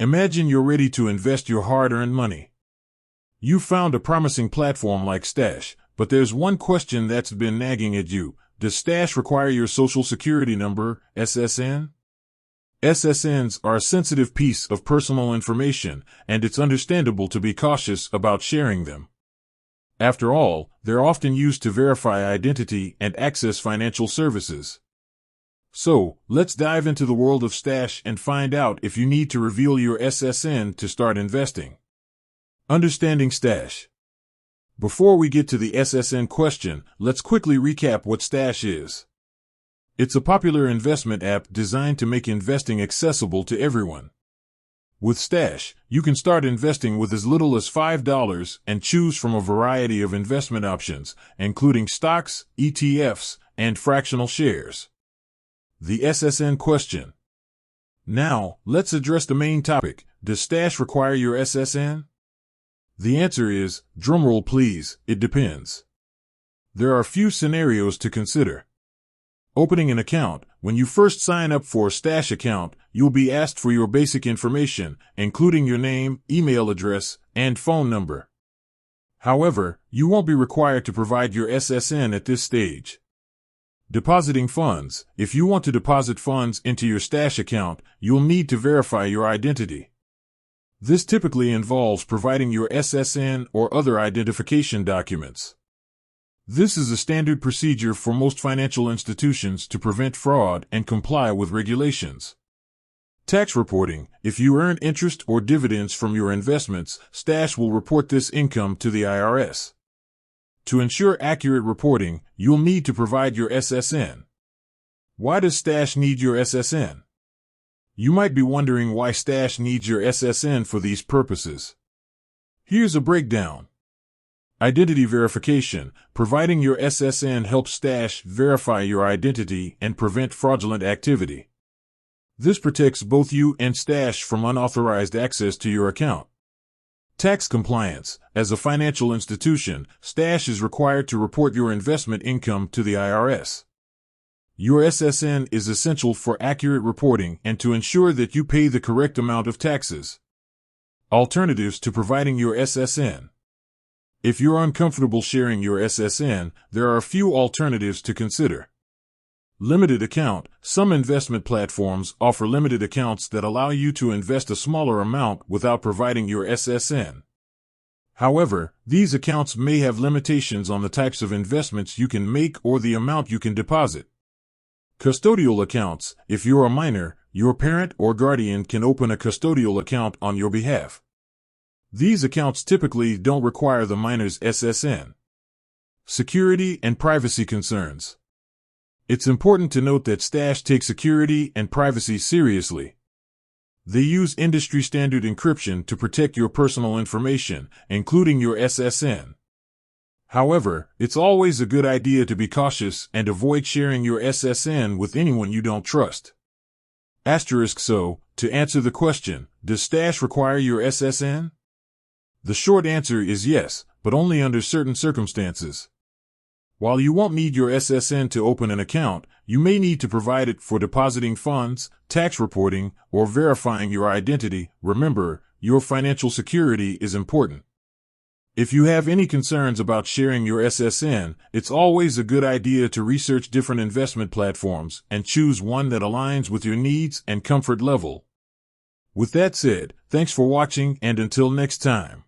Imagine you're ready to invest your hard-earned money. You found a promising platform like Stash, but there's one question that's been nagging at you. Does Stash require your Social Security number, SSN? SSNs are a sensitive piece of personal information, and it's understandable to be cautious about sharing them. After all, they're often used to verify identity and access financial services. So, let's dive into the world of Stash and find out if you need to reveal your SSN to start investing. Understanding Stash. Before we get to the SSN question, let's quickly recap what Stash is. It's a popular investment app designed to make investing accessible to everyone. With Stash, you can start investing with as little as $5 and choose from a variety of investment options, including stocks, ETFs, and fractional shares. The SSN question. Now, let's address the main topic. Does Stash require your SSN? The answer is, drumroll please, it depends. There are a few scenarios to consider. Opening an account. When you first sign up for a Stash account, you'll be asked for your basic information, including your name, email address, and phone number. However, you won't be required to provide your SSN at this stage. Depositing funds. If you want to deposit funds into your Stash account, you'll need to verify your identity. This typically involves providing your SSN or other identification documents. This is a standard procedure for most financial institutions to prevent fraud and comply with regulations. Tax reporting. If you earn interest or dividends from your investments, Stash will report this income to the IRS. To ensure accurate reporting, you'll need to provide your SSN. Why does Stash need your SSN? You might be wondering why Stash needs your SSN for these purposes. Here's a breakdown. Identity verification. Providing your SSN helps Stash verify your identity and prevent fraudulent activity. This protects both you and Stash from unauthorized access to your account. Tax compliance. As a financial institution, Stash is required to report your investment income to the IRS. Your SSN is essential for accurate reporting and to ensure that you pay the correct amount of taxes. Alternatives to providing your SSN. If you're uncomfortable sharing your SSN, there are a few alternatives to consider. Limited account. Some investment platforms offer limited accounts that allow you to invest a smaller amount without providing your SSN. However, these accounts may have limitations on the types of investments you can make or the amount you can deposit. Custodial accounts. If you're a minor, your parent or guardian can open a custodial account on your behalf. These accounts typically don't require the minor's SSN. Security and privacy concerns. It's important to note that Stash takes security and privacy seriously. They use industry-standard encryption to protect your personal information, including your SSN. However, it's always a good idea to be cautious and avoid sharing your SSN with anyone you don't trust. So, to answer the question, does Stash require your SSN? The short answer is yes, but only under certain circumstances. While you won't need your SSN to open an account, you may need to provide it for depositing funds, tax reporting, or verifying your identity. Remember, your financial security is important. If you have any concerns about sharing your SSN, it's always a good idea to research different investment platforms and choose one that aligns with your needs and comfort level. With that said, thanks for watching, and until next time.